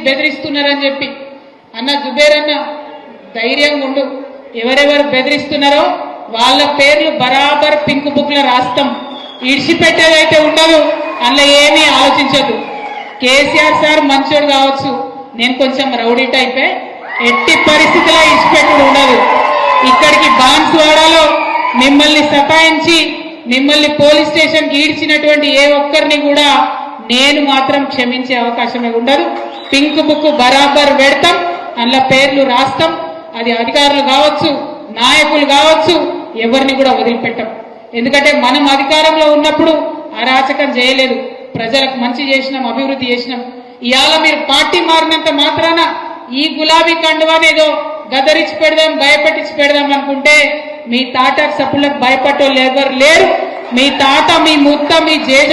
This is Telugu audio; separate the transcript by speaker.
Speaker 1: బెదిరిస్తున్నారని చెప్పి. అన్న జుబేర్ అన్న ధైర్యంగా ఉండు, ఎవరెవరు బెదిరిస్తున్నారో వాళ్ళ పేర్లు బరాబర్ పింక్ బుక్ లో రాస్తాం. ఇడిచిపెట్టేదైతే ఉండదు, అందులో ఏమీ ఆలోచించద్దు. కేసీఆర్ సార్ మంచోడు కావచ్చు, నేను కొంచెం రౌడీ టైపే, ఎట్టి పరిస్థితిలో ఇడిచిపెట్టుడు ఉండదు. ఇక్కడికి బాన్స్వాడలో మిమ్మల్ని సతాయించి మిమ్మల్ని పోలీస్ స్టేషన్ కి ఈడ్చినటువంటి ఏ ఒక్కరిని కూడా నేను మాత్రం క్షమించే అవకాశమే ఉండదు. పింక్ బుక్ బరాబర్ పెడతాం, అందులో పేర్లు రాస్తాం. అది అధికారులు కావచ్చు, నాయకులు కావచ్చు, ఎవరిని కూడా వదిలిపెట్టాం. ఎందుకంటే మనం అధికారంలో ఉన్నప్పుడు అరాచకం చేయలేదు, ప్రజలకు మంచి చేసినాం, అభివృద్ధి చేసినాం. ఇవాళ మీరు పార్టీ మారినంత మాత్రాన ఈ గులాబీ కండువానేదో గదరించి పెడదాం, భయపెట్టించి పెడదాం అనుకుంటే మీ తాట సప్పులకు భయపడేవాళ్ళు ఎవరు లేరు. మీ తాత, మీ ముత్త, మీ జేజ